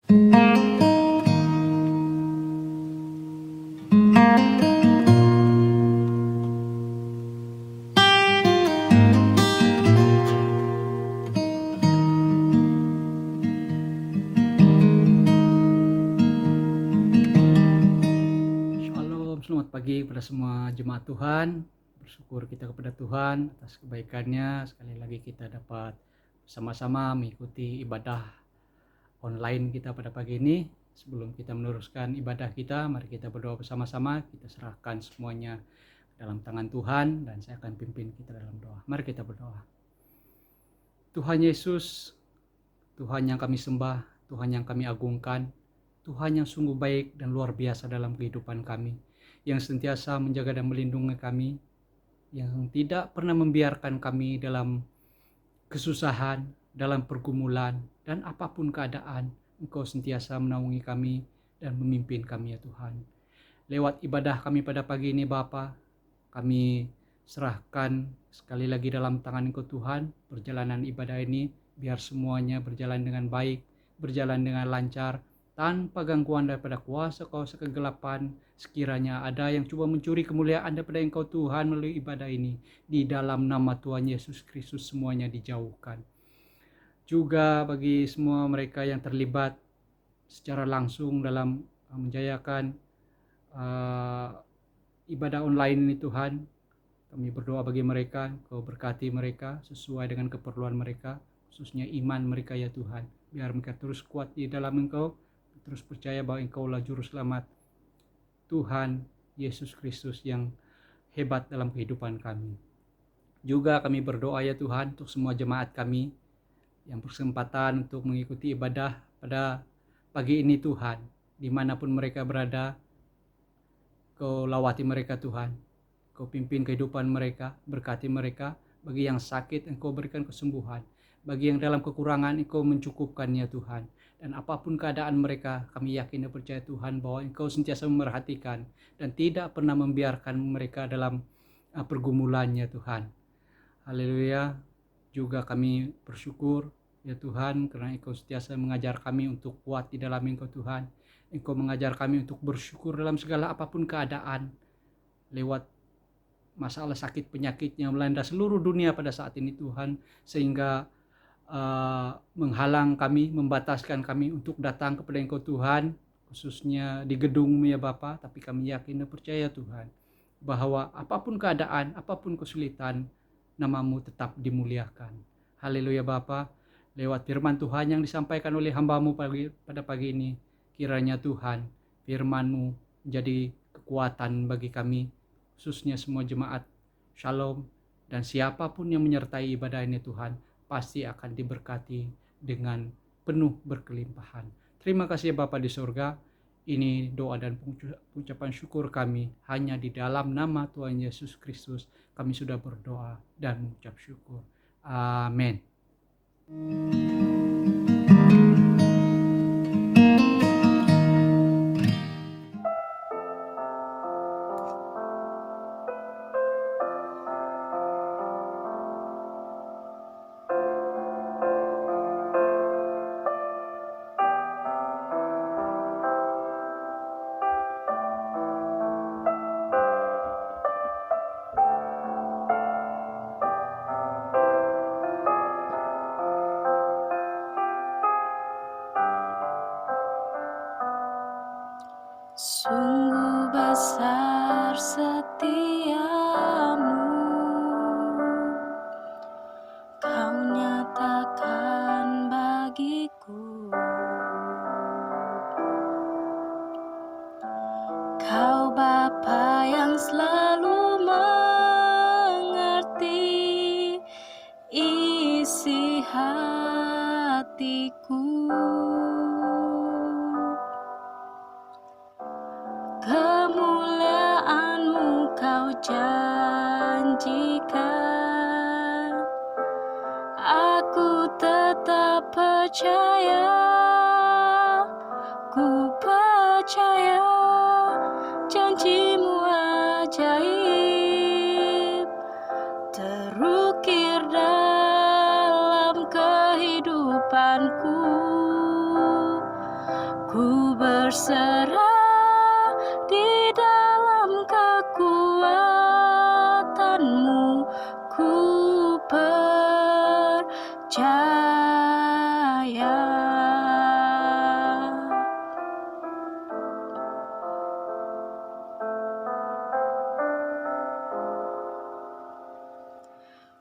Shalom, selamat pagi kepada semua jemaat Tuhan. Bersyukur kita kepada Tuhan atas kebaikannya. Sekali lagi kita dapat bersama-sama mengikuti ibadah online kita pada pagi ini. Sebelum kita meneruskan ibadah kita, mari kita berdoa bersama-sama. Kita serahkan semuanya dalam tangan Tuhan dan saya akan pimpin kita dalam doa. Mari kita berdoa. Tuhan Yesus, Tuhan yang kami sembah, Tuhan yang kami agungkan, Tuhan yang sungguh baik dan luar biasa dalam kehidupan kami, yang sentiasa menjaga dan melindungi kami, yang tidak pernah membiarkan kami dalam kesusahan, dalam pergumulan, dan apapun keadaan, Engkau sentiasa menaungi kami dan memimpin kami ya Tuhan. Lewat ibadah kami pada pagi ini Bapa, kami serahkan sekali lagi dalam tangan Engkau Tuhan, perjalanan ibadah ini, biar semuanya berjalan dengan baik, berjalan dengan lancar, tanpa gangguan daripada kuasa-kuasa kegelapan. Sekiranya ada yang coba mencuri kemuliaan daripada Engkau Tuhan melalui ibadah ini, di dalam nama Tuhan Yesus Kristus semuanya dijauhkan. Juga bagi semua mereka yang terlibat secara langsung dalam menjayakan ibadah online ini Tuhan, kami berdoa bagi mereka, Kau berkati mereka sesuai dengan keperluan mereka, khususnya iman mereka ya Tuhan. Biar mereka terus kuat di dalam Engkau, terus percaya bahwa Engkau-lah juru selamat, Tuhan Yesus Kristus yang hebat dalam kehidupan kami. Juga kami berdoa ya Tuhan untuk semua jemaat kami yang berkesempatan untuk mengikuti ibadah pada pagi ini Tuhan. Dimanapun mereka berada, Kau lawati mereka Tuhan. Kau pimpin kehidupan mereka, berkati mereka. Bagi yang sakit, Engkau berikan kesembuhan. Bagi yang dalam kekurangan, Engkau mencukupkannya Tuhan. Dan apapun keadaan mereka, kami yakin dan percaya Tuhan bahwa Engkau sentiasa memerhatikan dan tidak pernah membiarkan mereka dalam pergumulannya Tuhan. Haleluya. Juga kami bersyukur ya Tuhan, karena Engkau sentiasa mengajar kami untuk kuat di dalam Engkau Tuhan. Engkau mengajar kami untuk bersyukur dalam segala apapun keadaan. Lewat masalah sakit penyakit yang melanda seluruh dunia pada saat ini Tuhan, sehingga menghalang kami, membataskan kami untuk datang kepada Engkau Tuhan, khususnya di gedung ya Bapa. Tapi kami yakin dan percaya Tuhan, bahwa apapun keadaan, apapun kesulitan, Nama-Mu tetap dimuliakan. Haleluya Bapa. Lewat firman Tuhan yang disampaikan oleh hamba-Mu pada pagi ini, kiranya Tuhan, firman-Mu menjadi kekuatan bagi kami, khususnya semua jemaat Shalom, dan siapapun yang menyertai ibadah ini Tuhan, pasti akan diberkati dengan penuh berkelimpahan. Terima kasih Bapa di surga. Ini doa dan ucapan syukur kami hanya di dalam nama Tuhan Yesus Kristus. Kami sudah berdoa dan mengucap syukur. Amin. Sungguh besar setiamu, Kau nyatakan bagiku. Kau Bapa yang selalu mengerti isi hatiku. Kemuliaan-Mu Kau janjikan, aku tetap percaya, ku percaya janji-Mu ajaib, terukir dalam kehidupanku. Ku berserah di dalam kekuatanmu, ku percaya.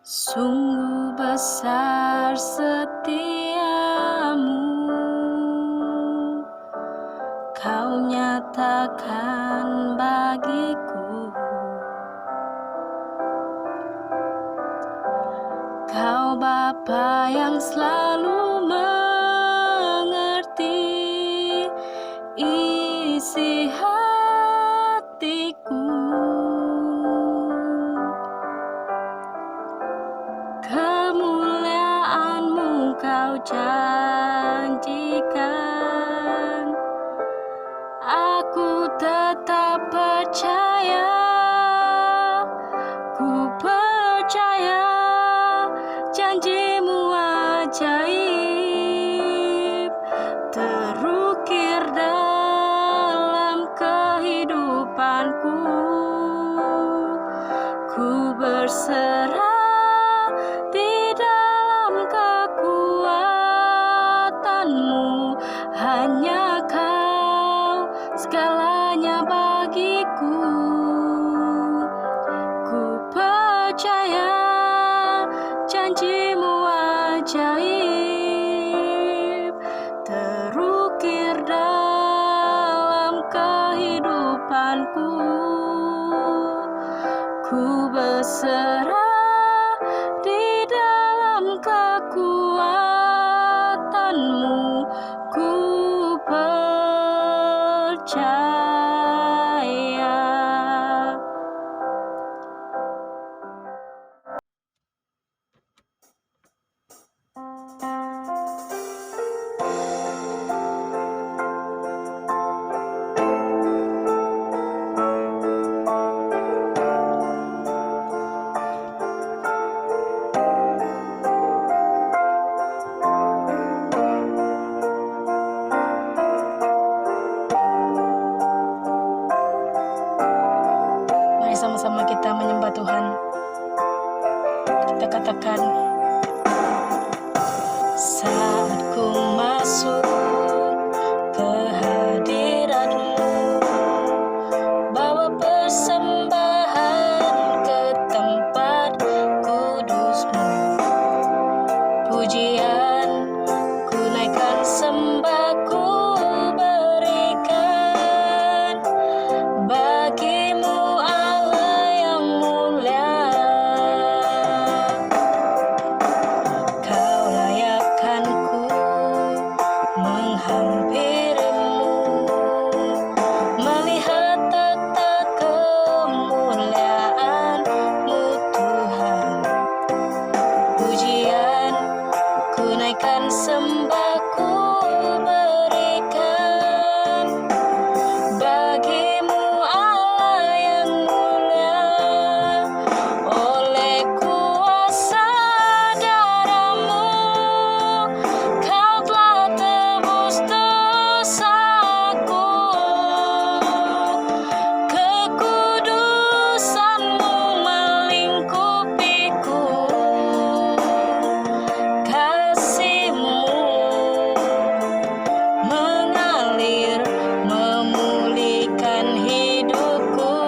Sungguh besar setiamu, Kau nyatakan bagiku. Kau Bapa yang selalu mengerti isi hatiku. Kemuliaan-Mu Kau janjikan, aku tetap percaya. Ku percaya janji-Mu ajaib terukir dalam kehidupanku. Ku berserah di dalam kekuatan-Mu, hanya Kau segalanya bagiku. Ku percaya janji-Mu ajaib terukir dalam kehidupanku. Ku berserah di dalam kekuatan-Mu, ku percaya. Mari sama-sama kita menyembah Tuhan. Kita katakan, saat ku masuk ke hadirat-Mu, bawa persembahan ke tempat kudus-Mu. Pujian ku naikkan, sembah ku berikan bagimu Allah yang mulia. Kau layakkan ku menghampirimu, melihat tata kemuliaan-Mu Tuhan. Pujian ku naikkan, sembah ku berikan bagimu Allah yang mulia. Oleh kuasa darah-Mu, Kau telah tebus dosaku. Kekudusan-Mu melingkupiku. Kasih-Mu mengalir, memulihkan hidupku.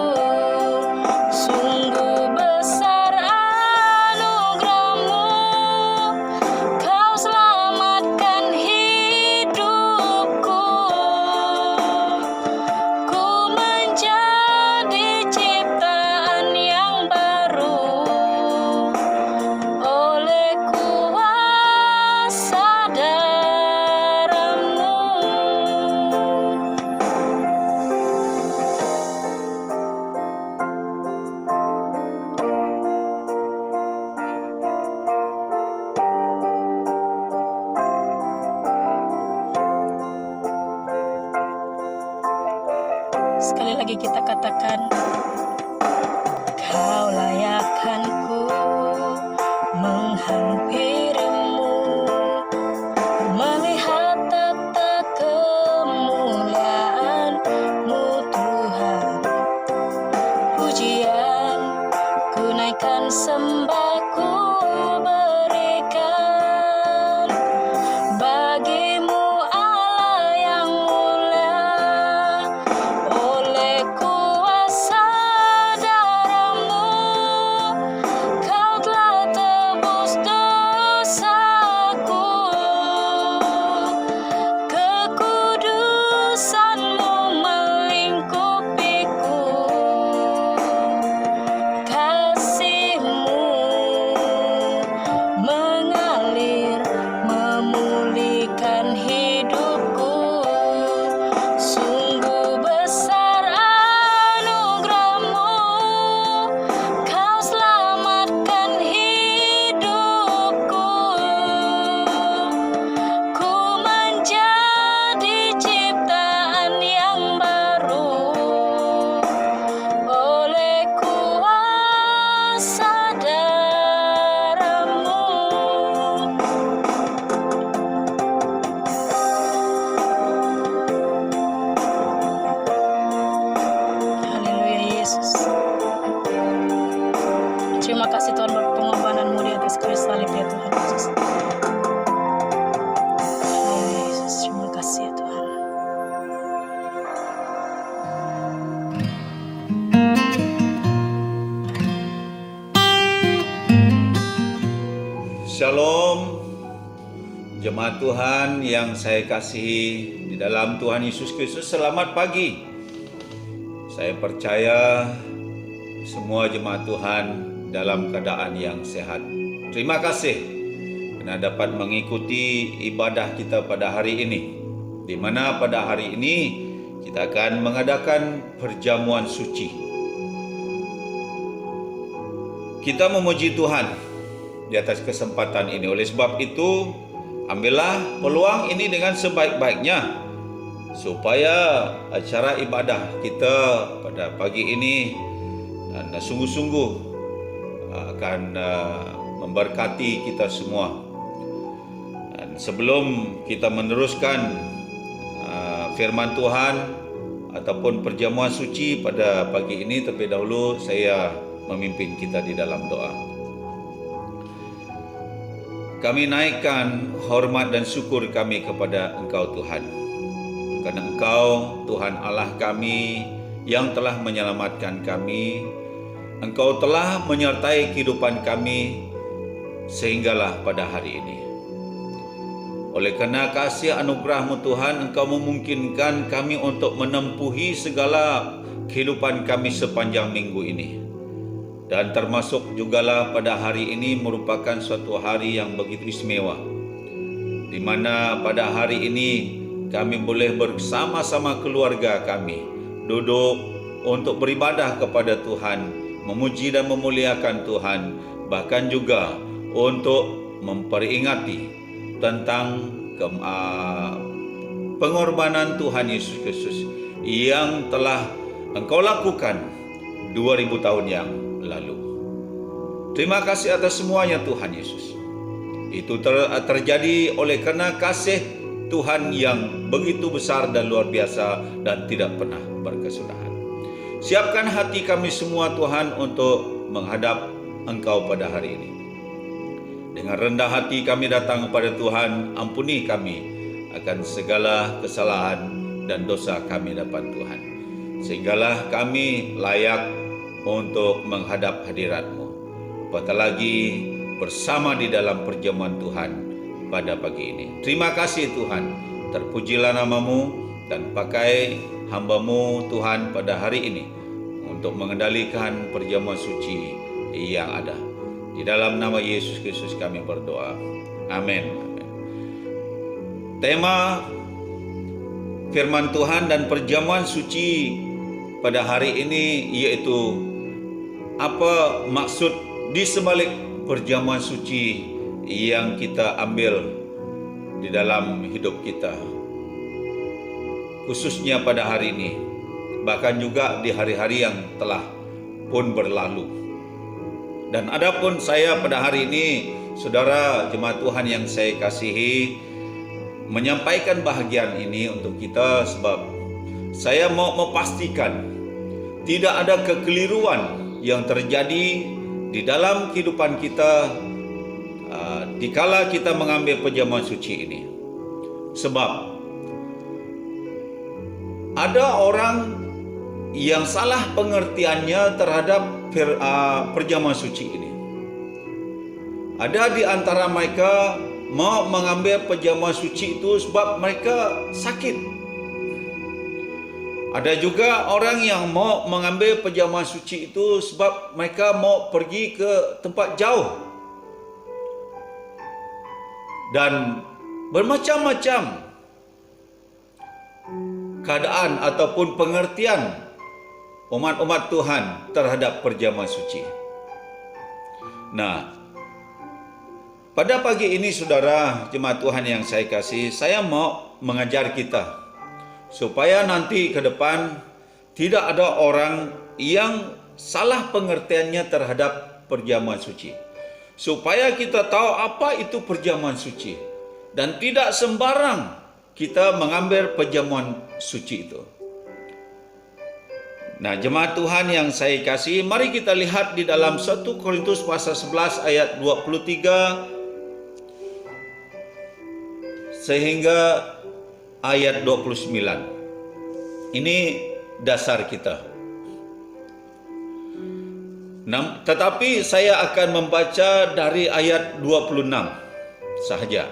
Sungguh besar anugerah-Mu, Kau selamatkan hidupku. Ku menjadi ciptaan yang baru oleh kuasa darah-Mu. Sekali lagi kita katakan, Kau layakkan ku menghampirimu, melihat tata kemuliaan-Mu Jemaat Tuhan yang saya kasihi di dalam Tuhan Yesus Kristus, selamat pagi. Saya percaya semua jemaat Tuhan dalam keadaan yang sehat. Terima kasih karena dapat mengikuti ibadah kita pada hari ini, di mana pada hari ini kita akan mengadakan perjamuan suci. Kita memuji Tuhan di atas kesempatan ini. Oleh sebab itu, ambillah peluang ini dengan sebaik-baiknya supaya acara ibadah kita pada pagi ini dan sungguh-sungguh akan memberkati kita semua. Dan sebelum kita meneruskan firman Tuhan ataupun perjamuan suci pada pagi ini, terlebih dahulu saya memimpin kita di dalam doa. Kami naikkan hormat dan syukur kami kepada Engkau Tuhan. Karena Engkau Tuhan Allah kami yang telah menyelamatkan kami. Engkau telah menyertai kehidupan kami sehinggalah pada hari ini. Oleh karena kasih anugerah-Mu Tuhan, Engkau memungkinkan kami untuk menempuhi segala kehidupan kami sepanjang minggu ini. Dan termasuk jugalah pada hari ini merupakan suatu hari yang begitu istimewa, di mana pada hari ini kami boleh bersama-sama keluarga kami duduk untuk beribadah kepada Tuhan, memuji dan memuliakan Tuhan, bahkan juga untuk memperingati tentang pengorbanan Tuhan Yesus Kristus yang telah Engkau lakukan 2000 tahun yang lalu. Terima kasih atas semuanya Tuhan Yesus. Itu terjadi oleh karena kasih Tuhan yang begitu besar dan luar biasa dan tidak pernah berkesudahan. Siapkan hati kami semua Tuhan untuk menghadap Engkau pada hari ini. Dengan rendah hati kami datang kepada Tuhan, ampuni kami akan segala kesalahan dan dosa kami dapat Tuhan. Sehinggalah kami layak untuk menghadap hadirat-Mu. Apatah lagi bersama di dalam perjamuan Tuhan pada pagi ini. Terima kasih Tuhan, terpujilah nama-Mu dan pakai hamba-Mu Tuhan pada hari ini untuk mengendalikan perjamuan suci yang ada. Di dalam nama Yesus Kristus kami berdoa. Amin. Tema firman Tuhan dan perjamuan suci pada hari ini yaitu apa maksud di sebalik perjamuan suci yang kita ambil di dalam hidup kita, khususnya pada hari ini, bahkan juga di hari-hari yang telah pun berlalu. Dan adapun saya pada hari ini, saudara jemaat Tuhan yang saya kasihi, menyampaikan bahagian ini untuk kita sebab saya mau memastikan tidak ada kekeliruan yang terjadi di dalam kehidupan kita dikala kita mengambil perjamuan suci ini. Sebab ada orang yang salah pengertiannya terhadap perjamuan suci ini. Ada di antara mereka mau mengambil perjamuan suci itu sebab mereka sakit. Ada juga orang yang mau mengambil perjamuan suci itu sebab mereka mau pergi ke tempat jauh. Dan bermacam-macam keadaan ataupun pengertian umat-umat Tuhan terhadap perjamuan suci. Nah, pada pagi ini saudara jemaat Tuhan yang saya kasih, saya mau mengajar kita supaya nanti ke depan tidak ada orang yang salah pengertiannya terhadap perjamuan suci. Supaya kita tahu apa itu perjamuan suci dan tidak sembarang kita mengambil perjamuan suci itu. Nah, jemaat Tuhan yang saya kasih, mari kita lihat di dalam 1 Korintus pasal 11 ayat 23 sehingga ayat 29. Ini dasar kita. Tetapi saya akan membaca dari ayat 26 sahaja.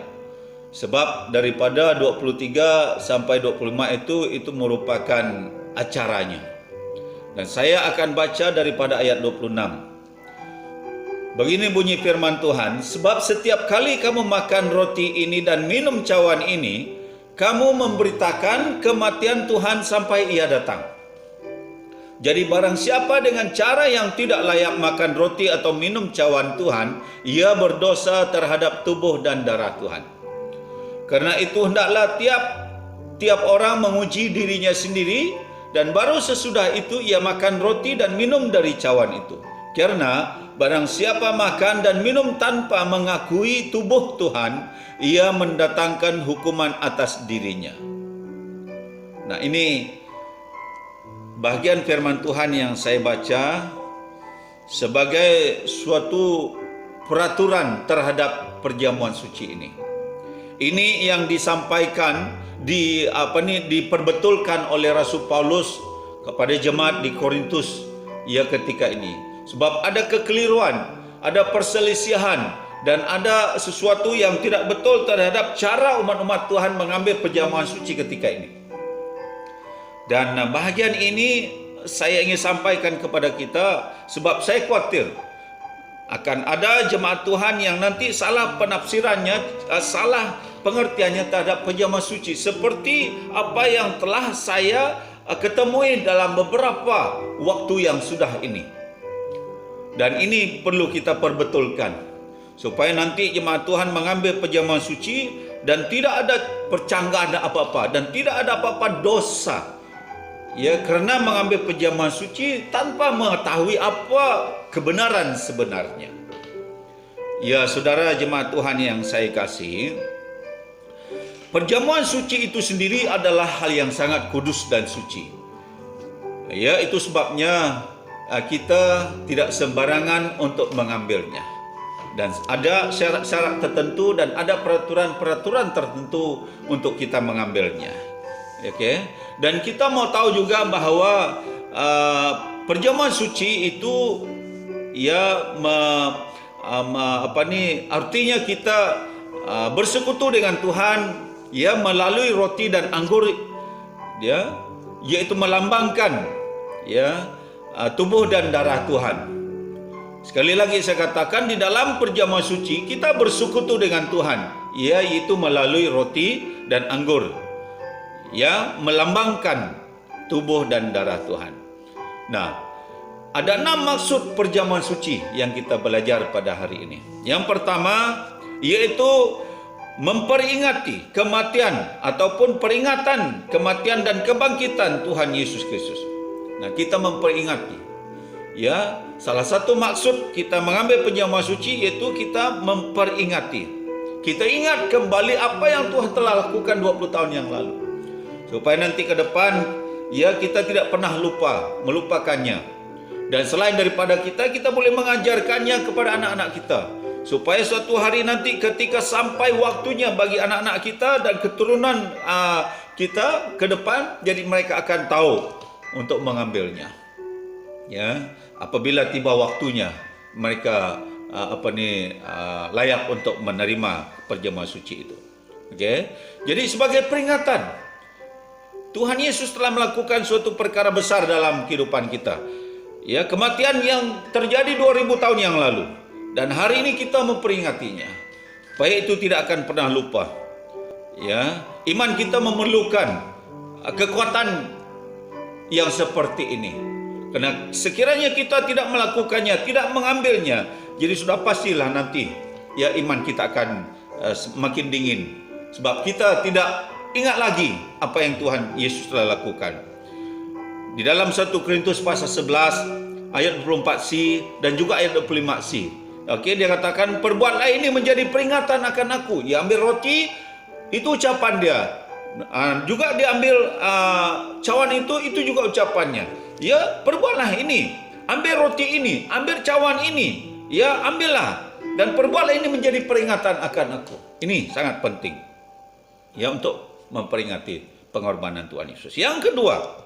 Sebab daripada 23 sampai 25 itu merupakan acaranya. Dan saya akan baca daripada ayat 26. Begini bunyi firman Tuhan, sebab setiap kali kamu makan roti ini dan minum cawan ini, kamu memberitakan kematian Tuhan sampai ia datang. Jadi barang siapa dengan cara yang tidak layak makan roti atau minum cawan Tuhan, ia berdosa terhadap tubuh dan darah Tuhan. Karena itu hendaklah tiap orang menguji dirinya sendiri, dan baru sesudah itu ia makan roti dan minum dari cawan itu. Karena barang siapa makan dan minum tanpa mengakui tubuh Tuhan, ia mendatangkan hukuman atas dirinya. Nah, ini bagian firman Tuhan yang saya baca sebagai suatu peraturan terhadap perjamuan suci ini. Ini yang disampaikan diperbetulkan oleh Rasul Paulus kepada jemaat di Korintus ketika ini. Sebab ada kekeliruan, ada perselisihan, dan ada sesuatu yang tidak betul terhadap cara umat-umat Tuhan mengambil perjamuan suci ketika ini. Dan bahagian ini saya ingin sampaikan kepada kita sebab saya khawatir akan ada jemaat Tuhan yang nanti salah penafsirannya, salah pengertiannya terhadap perjamuan suci, seperti apa yang telah saya ketemui dalam beberapa waktu yang sudah ini. Dan ini perlu kita perbetulkan supaya nanti jemaat Tuhan mengambil perjamuan suci dan tidak ada percanggahan apa-apa dan tidak ada apa-apa dosa, kerana mengambil perjamuan suci tanpa mengetahui apa kebenaran sebenarnya. Saudara jemaat Tuhan yang saya kasihi, perjamuan suci itu sendiri adalah hal yang sangat kudus dan suci. Itu sebabnya kita tidak sembarangan untuk mengambilnya. Dan ada syarat-syarat tertentu dan ada peraturan-peraturan tertentu untuk kita mengambilnya. Dan kita mau tahu juga bahawa perjamuan suci itu artinya kita bersekutu dengan Tuhan melalui roti dan anggur, yaitu melambangkan tubuh dan darah Tuhan. Sekali lagi saya katakan, di dalam perjamuan suci kita bersekutu dengan Tuhan, yaitu melalui roti dan anggur, melambangkan tubuh dan darah Tuhan. Nah, ada 6 maksud perjamuan suci yang kita belajar pada hari ini. Yang pertama, yaitu memperingati kematian ataupun peringatan kematian dan kebangkitan Tuhan Yesus Kristus. Nah, kita memperingati. Salah satu maksud kita mengambil perjamuan suci yaitu kita memperingati. Kita ingat kembali apa yang Tuhan telah lakukan 20 tahun yang lalu. Supaya nanti ke depan kita tidak pernah melupakannya. Dan selain daripada kita boleh mengajarkannya kepada anak-anak kita. Supaya suatu hari nanti ketika sampai waktunya bagi anak-anak kita dan keturunan kita ke depan, jadi mereka akan tahu untuk mengambilnya. Apabila tiba waktunya mereka layak untuk menerima perjamuan suci itu. Jadi sebagai peringatan, Tuhan Yesus telah melakukan suatu perkara besar dalam kehidupan kita. Kematian yang terjadi 2000 tahun yang lalu, dan hari ini kita memperingatinya. Supaya itu tidak akan pernah lupa. Iman kita memerlukan kekuatan yang seperti ini. Karena sekiranya kita tidak melakukannya, tidak mengambilnya, jadi sudah pastilah nanti iman kita akan semakin dingin. Sebab kita tidak ingat lagi apa yang Tuhan Yesus telah lakukan. Di dalam 1 Korintus pasal 11 ayat 24c dan juga ayat 25c. Dia katakan, perbuatlah ini menjadi peringatan akan aku. Dia ambil roti, itu ucapan dia. Juga dia ambil cawan itu juga ucapannya. Perbuatlah ini, ambil roti ini, ambil cawan ini, ambillah dan perbuatlah ini menjadi peringatan akan aku. Ini sangat penting untuk memperingati pengorbanan Tuhan Yesus. Yang kedua,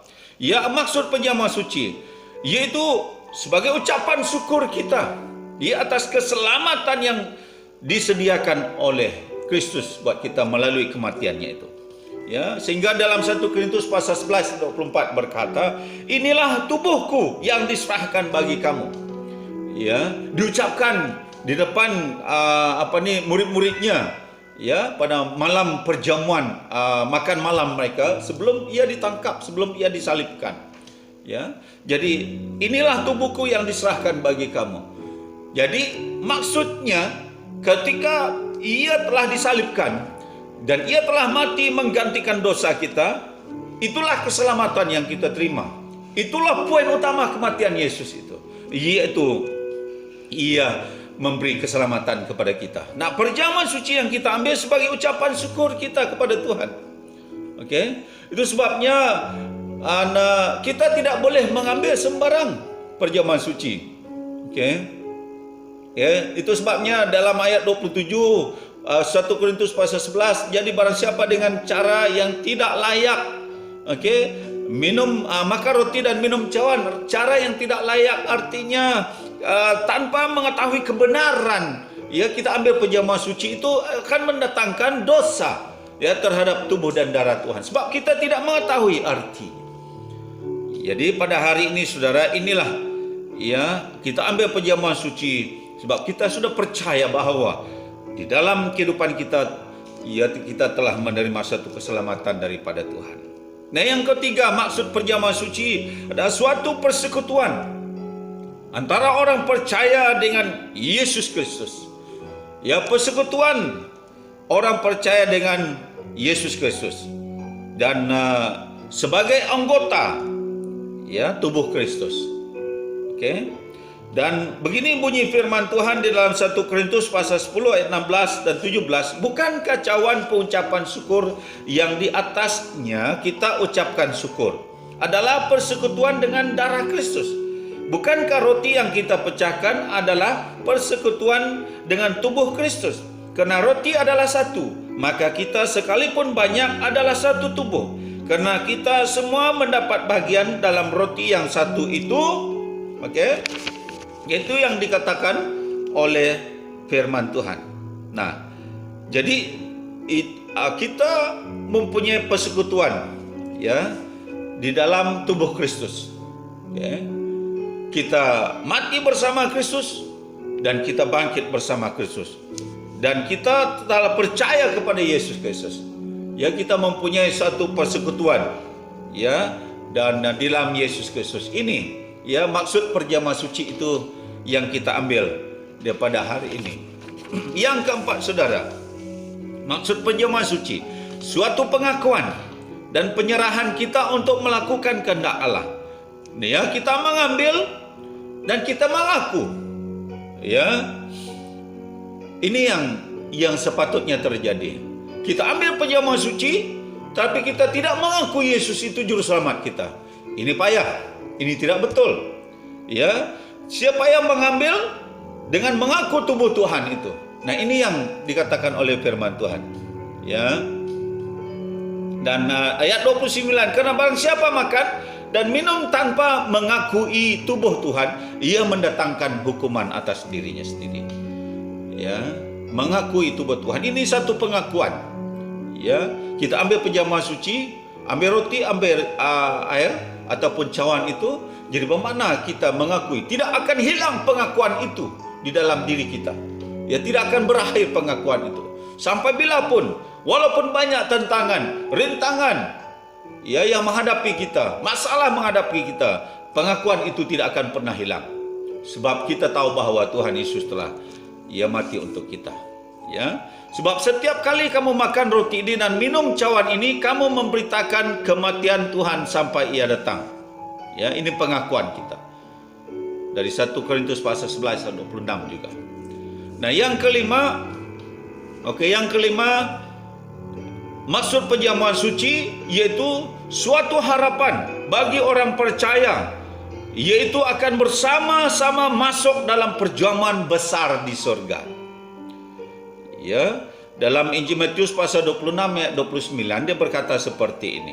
maksud perjamuan suci yaitu sebagai ucapan syukur kita atas keselamatan yang disediakan oleh Kristus buat kita melalui kematiannya itu. Ya, sehingga dalam 1 Korintus pasal 11 24 berkata, inilah tubuhku yang diserahkan bagi kamu. Ya, diucapkan di depan murid-muridnya, ya, pada malam perjamuan makan malam mereka sebelum ia ditangkap, sebelum ia disalibkan. Ya, jadi inilah tubuhku yang diserahkan bagi kamu. Jadi maksudnya ketika ia telah disalibkan dan ia telah mati menggantikan dosa kita, itulah keselamatan yang kita terima. Itulah poin utama kematian Yesus itu, yaitu ia memberi keselamatan kepada kita. Nah, perjamuan suci yang kita ambil sebagai ucapan syukur kita kepada Tuhan. Oke, itu sebabnya kita tidak boleh mengambil sembarang perjamuan suci. Oke, ya, itu sebabnya dalam ayat 27 1 Korintus pasal 11, jadi barang siapa dengan cara yang tidak layak, makan roti dan minum cawan, cara yang tidak layak artinya tanpa mengetahui kebenaran, ya, kita ambil perjamuan suci, itu akan mendatangkan dosa, ya, terhadap tubuh dan darah Tuhan, sebab kita tidak mengetahui arti. Jadi pada hari ini saudara, inilah, ya, kita ambil perjamuan suci sebab kita sudah percaya bahwa di dalam kehidupan kita, ya, kita telah menerima satu keselamatan daripada Tuhan. Nah, yang ketiga, maksud perjamuan suci adalah suatu persekutuan antara orang percaya dengan Yesus Kristus. Ya, persekutuan orang percaya dengan Yesus Kristus dan sebagai anggota, ya, tubuh Kristus. Oke. Dan begini bunyi firman Tuhan di dalam 1 Korintus pasal 10 ayat 16 dan 17. Bukankah cawan pengucapan syukur yang di atasnya kita ucapkan syukur adalah persekutuan dengan darah Kristus? Bukankah roti yang kita pecahkan adalah persekutuan dengan tubuh Kristus? Karena roti adalah satu, maka kita sekalipun banyak adalah satu tubuh. Karena kita semua mendapat bagian dalam roti yang satu itu. Oke. Itu yang dikatakan oleh firman Tuhan. Nah, jadi kita mempunyai persekutuan, ya, di dalam tubuh Kristus. Ya. Kita mati bersama Kristus dan kita bangkit bersama Kristus. Dan kita telah percaya kepada Yesus Kristus. Ya, kita mempunyai satu persekutuan, ya, dan di dalam Yesus Kristus ini, ya, maksud perjamuan suci itu yang kita ambil daripada hari ini. Yang keempat saudara, maksud perjamuan suci, suatu pengakuan dan penyerahan kita untuk melakukan kehendak Allah. Ya, kita mengambil dan kita mengaku. Ya, ini yang sepatutnya terjadi. Kita ambil perjamuan suci, tapi kita tidak mengaku Yesus itu juru selamat kita. Ini payah, ini tidak betul. Ya, siapa yang mengambil dengan mengaku tubuh Tuhan itu. Nah, ini yang dikatakan oleh firman Tuhan. Ya. Dan ayat 29, karena barang siapa makan dan minum tanpa mengakui tubuh Tuhan, ia mendatangkan hukuman atas dirinya sendiri. Ya, mengakui tubuh Tuhan. Ini satu pengakuan. Ya, kita ambil perjamuan suci, ambil roti, ambil air ataupun cawan itu, jadi bermakna kita mengakui. Tidak akan hilang pengakuan itu di dalam diri kita. Ya, tidak akan berakhir pengakuan itu. Sampai bila pun, walaupun banyak tantangan, rintangan, ya, yang menghadapi kita, masalah menghadapi kita, pengakuan itu tidak akan pernah hilang. Sebab kita tahu bahwa Tuhan Yesus telah, ia mati untuk kita. Ya, sebab setiap kali kamu makan roti ini dan minum cawan ini, kamu memberitakan kematian Tuhan sampai ia datang. Ya, ini pengakuan kita. Dari 1 Korintus pasal 11 ayat 26 juga. Nah, yang kelima, maksud perjamuan suci yaitu suatu harapan bagi orang percaya, yaitu akan bersama-sama masuk dalam perjamuan besar di surga. Ya, dalam Injil Matius pasal 26 ayat 29 dia berkata seperti ini.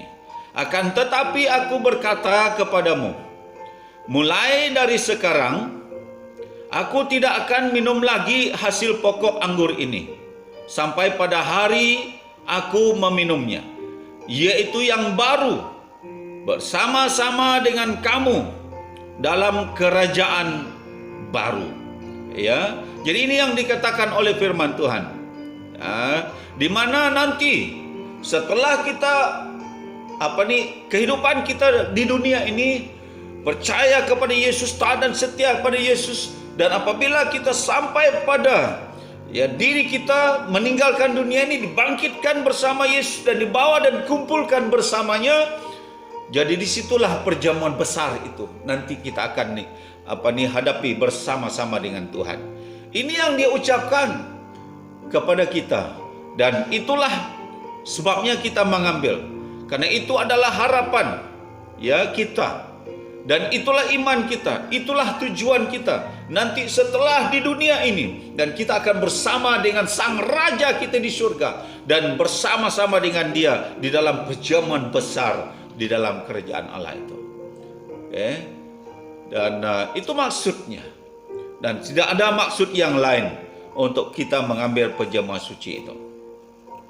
Akan tetapi aku berkata kepadamu, mulai dari sekarang aku tidak akan minum lagi hasil pokok anggur ini sampai pada hari aku meminumnya, yaitu yang baru bersama-sama dengan kamu dalam kerajaan baru. Ya, jadi ini yang dikatakan oleh firman Tuhan. Ya, di mana nanti setelah kita kehidupan kita di dunia ini percaya kepada Yesus, taat dan setia kepada Yesus, dan apabila kita sampai pada diri kita meninggalkan dunia ini, dibangkitkan bersama Yesus dan dibawa dan kumpulkan bersamanya. Jadi disitulah perjamuan besar itu nanti kita akan hadapi bersama-sama dengan Tuhan. Ini yang dia ucapkan kepada kita, dan itulah sebabnya kita mengambil, karena itu adalah harapan kita, dan itulah iman kita, itulah tujuan kita nanti setelah di dunia ini, dan kita akan bersama dengan Sang Raja kita di surga, dan bersama-sama dengan Dia di dalam perjamuan besar di dalam kerajaan Allah itu. Dan itu maksudnya, dan tidak ada maksud yang lain untuk kita mengambil perjamuan suci itu.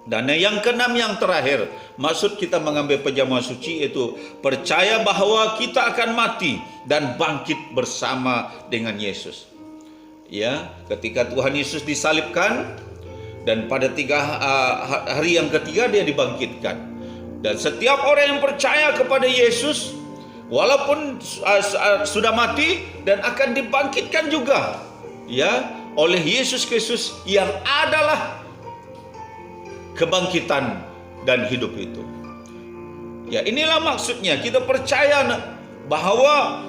Dan yang keenam, yang terakhir, maksud kita mengambil perjamuan suci itu percaya bahwa kita akan mati dan bangkit bersama dengan Yesus. Ketika Tuhan Yesus disalibkan, dan pada hari yang ketiga dia dibangkitkan. Dan setiap orang yang percaya kepada Yesus, walaupun sudah mati, dan akan dibangkitkan juga oleh Yesus Kristus yang adalah kebangkitan dan hidup itu. Inilah maksudnya kita percaya bahwa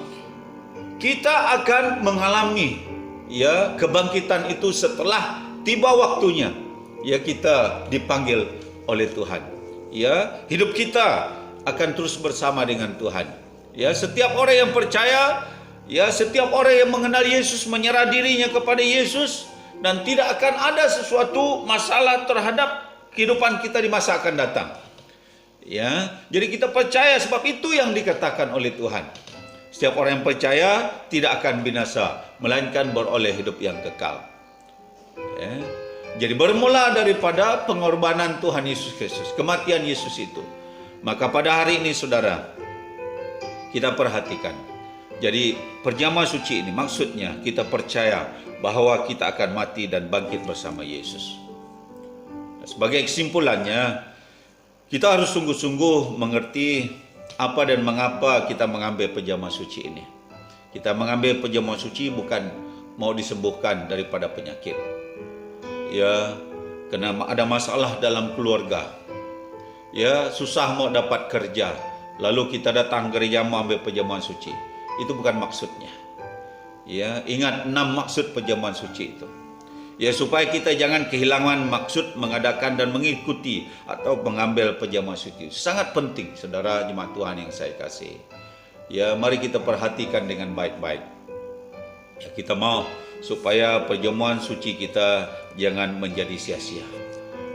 kita akan mengalami kebangkitan itu setelah tiba waktunya kita dipanggil oleh Tuhan. Hidup kita akan terus bersama dengan Tuhan. Setiap orang yang percaya, setiap orang yang mengenal Yesus, menyerah dirinya kepada Yesus, dan tidak akan ada sesuatu masalah terhadap kehidupan kita di masa akan datang. Jadi kita percaya, sebab itu yang dikatakan oleh Tuhan. Setiap orang yang percaya tidak akan binasa, melainkan beroleh hidup yang kekal. Jadi bermula daripada pengorbanan Tuhan Yesus Kristus, kematian Yesus itu. Maka pada hari ini saudara, kita perhatikan. Jadi perjamuan suci ini maksudnya kita percaya bahwa kita akan mati dan bangkit bersama Yesus. Sebagai kesimpulannya, kita harus sungguh-sungguh mengerti apa dan mengapa kita mengambil perjamuan suci ini. Kita mengambil perjamuan suci bukan mau disembuhkan daripada penyakit. Kena ada masalah dalam keluarga. Susah mau dapat kerja, lalu kita datang gereja mau ambil perjamuan suci. Itu bukan maksudnya. Ingat 6 maksud perjamuan suci itu. Supaya kita jangan kehilangan maksud mengadakan dan mengikuti atau mengambil perjamuan suci. Sangat penting, saudara jemaat Tuhan yang saya kasih. Mari kita perhatikan dengan baik-baik. Kita mau supaya perjamuan suci kita jangan menjadi sia-sia.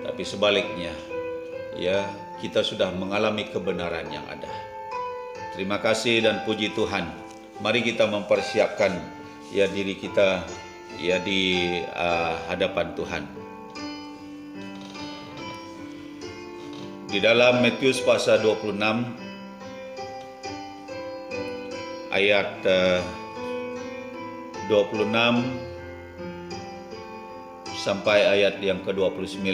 Tapi sebaliknya, kita sudah mengalami kebenaran yang ada. Terima kasih dan puji Tuhan. Mari kita mempersiapkan diri kita di hadapan Tuhan. Di dalam Matius pasal 26 ayat 26 sampai ayat yang ke-29,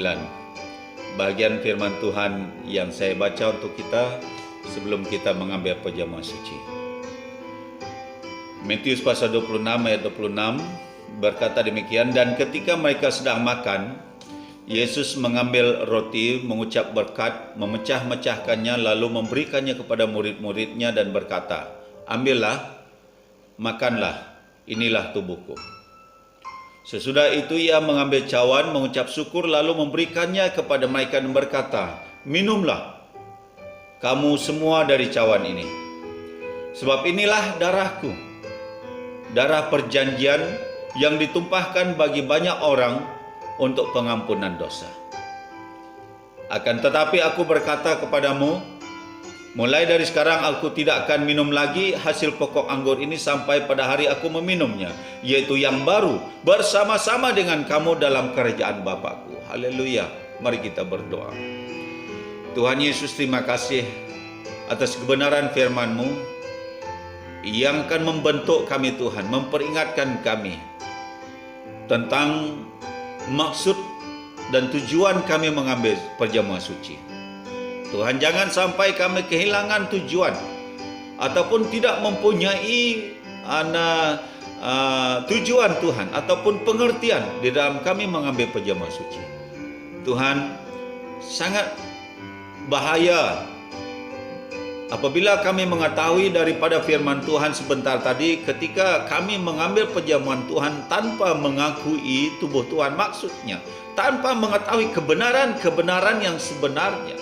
bagian firman Tuhan yang saya baca untuk kita sebelum kita mengambil perjamuan suci. Matius pasal 26 ayat 26 berkata demikian, dan ketika mereka sedang makan, Yesus mengambil roti, mengucap berkat, memecah-mecahkannya, lalu memberikannya kepada murid-muridnya dan berkata, ambillah, makanlah, inilah tubuhku. Sesudah itu ia mengambil cawan, mengucap syukur, lalu memberikannya kepada mereka dan berkata, minumlah kamu semua dari cawan ini, sebab inilah darahku, darah perjanjian yang ditumpahkan bagi banyak orang untuk pengampunan dosa. Akan tetapi aku berkata kepadamu, Mulai dari sekarang aku tidak akan minum lagi hasil pokok anggur ini sampai pada hari aku meminumnya, yaitu yang baru bersama-sama dengan kamu dalam kerajaan Bapakku. Haleluya. Mari kita berdoa. Tuhan Yesus, terima kasih atas kebenaran firman-Mu yang akan membentuk kami Tuhan, memperingatkan kami tentang maksud dan tujuan kami mengambil perjamuan suci. Tuhan, jangan sampai kami kehilangan tujuan ataupun tidak mempunyai tujuan Tuhan ataupun pengertian di dalam kami mengambil perjamuan suci. Tuhan, sangat bahaya apabila kami mengetahui daripada firman Tuhan sebentar tadi, ketika kami mengambil perjamuan Tuhan tanpa mengakui tubuh Tuhan, maksudnya tanpa mengetahui kebenaran yang sebenarnya,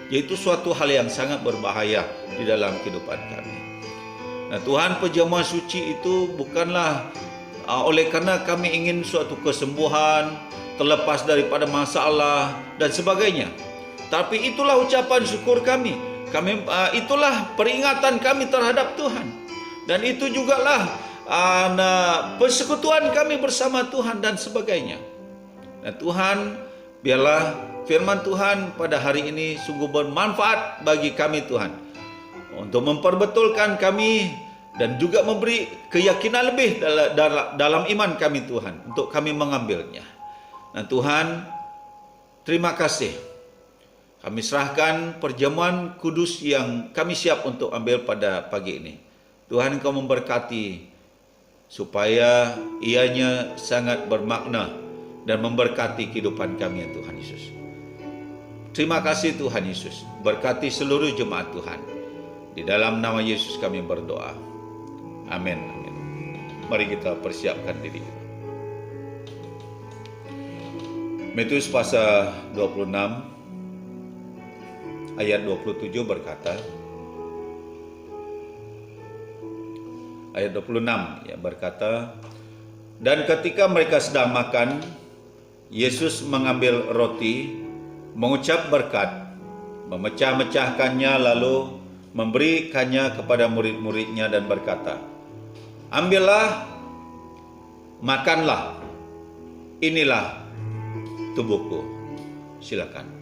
yaitu suatu hal yang sangat berbahaya di dalam kehidupan kami. Nah Tuhan, perjamuan suci itu bukanlah oleh karena kami ingin suatu kesembuhan, terlepas daripada masalah dan sebagainya, tapi itulah ucapan syukur kami. Itulah peringatan kami terhadap Tuhan, dan itu jugalah persekutuan kami bersama Tuhan dan sebagainya. Nah Tuhan, biarlah firman Tuhan pada hari ini sungguh bermanfaat bagi kami Tuhan, untuk memperbetulkan kami dan juga memberi keyakinan lebih dalam iman kami Tuhan, untuk kami mengambilnya. Nah Tuhan, terima kasih. Kami serahkan perjamuan kudus yang kami siap untuk ambil pada pagi ini. Tuhan, Engkau memberkati supaya ianya sangat bermakna dan memberkati kehidupan kami ya Tuhan Yesus. Terima kasih Tuhan Yesus. Berkati seluruh jemaat Tuhan. Di dalam nama Yesus kami berdoa. Amin. Amin. Mari kita persiapkan diri. Matius pasal 26 ayat 27 berkata, ayat 26 ya berkata, dan ketika mereka sedang makan, Yesus mengambil roti, mengucap berkat, memecah-mecahkannya, lalu memberikannya kepada murid-muridnya dan berkata, ambillah, makanlah, inilah tubuhku. Silakan.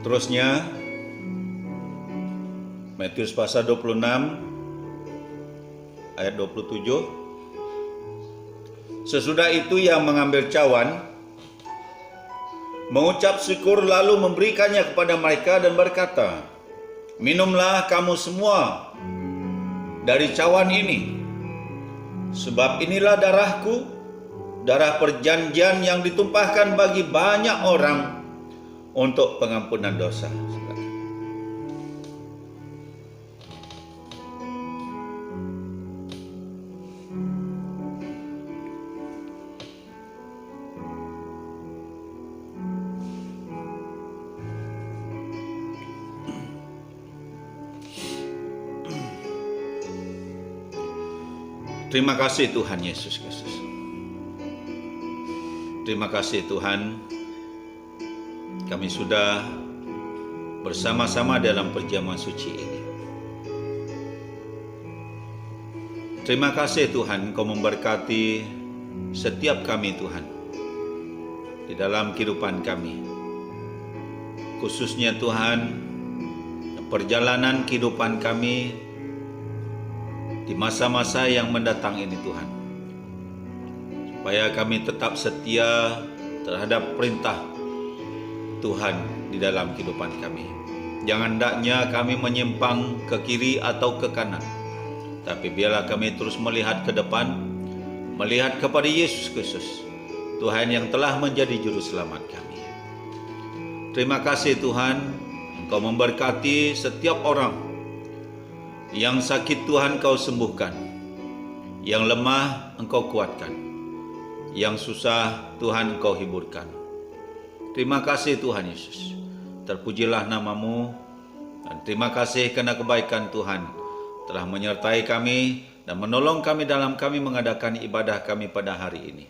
Seterusnya, Matius pasal 26 ayat 27. Sesudah itu yang mengambil cawan, mengucap syukur lalu memberikannya kepada mereka dan berkata, minumlah kamu semua dari cawan ini, sebab inilah darahku, darah perjanjian yang ditumpahkan bagi banyak orang untuk pengampunan dosa. Terima kasih Tuhan Yesus Kristus. Terima kasih Tuhan, kami sudah bersama-sama dalam perjamuan suci ini. Terima kasih Tuhan, Engkau memberkati setiap kami Tuhan di dalam kehidupan kami. Khususnya Tuhan, perjalanan kehidupan kami di masa-masa yang mendatang ini Tuhan, supaya kami tetap setia terhadap perintah Tuhan di dalam kehidupan kami. Jangan hendaknya kami menyimpang ke kiri atau ke kanan, tapi biarlah kami terus melihat ke depan, melihat kepada Yesus Kristus, Tuhan yang telah menjadi juru selamat kami. Terima kasih Tuhan, Engkau memberkati setiap orang yang sakit, Tuhan Kau sembuhkan, yang lemah Engkau kuatkan, yang susah Tuhan Engkau hiburkan. Terima kasih Tuhan Yesus. Terpujilah nama-Mu, dan terima kasih karena kebaikan Tuhan telah menyertai kami dan menolong kami dalam kami mengadakan ibadah kami pada hari ini.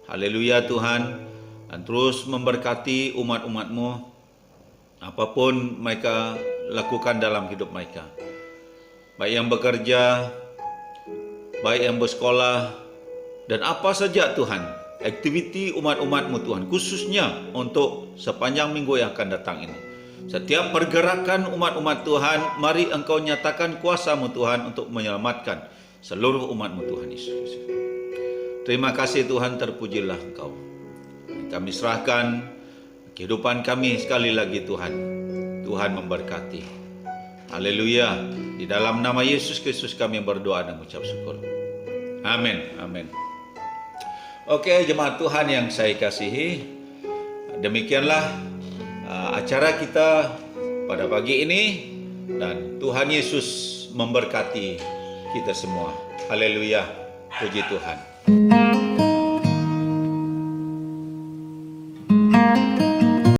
Haleluya Tuhan, dan terus memberkati umat-umat-Mu apapun mereka lakukan dalam hidup mereka, baik yang bekerja, baik yang bersekolah, dan apa saja Tuhan, aktiviti umat-umat-Mu Tuhan, khususnya untuk sepanjang minggu yang akan datang ini. Setiap pergerakan umat-umat Tuhan, mari Engkau nyatakan kuasa-Mu Tuhan untuk menyelamatkan seluruh umat-Mu Tuhan Yesus. Terima kasih Tuhan, terpujilah Engkau. Kami serahkan kehidupan kami sekali lagi Tuhan. Tuhan memberkati. Haleluya. Di dalam nama Yesus Kristus kami berdoa dan mengucap syukur. Amin. Amin. Oke, jemaat Tuhan yang saya kasihi, demikianlah acara kita pada pagi ini, dan Tuhan Yesus memberkati kita semua. Haleluya. Puji Tuhan.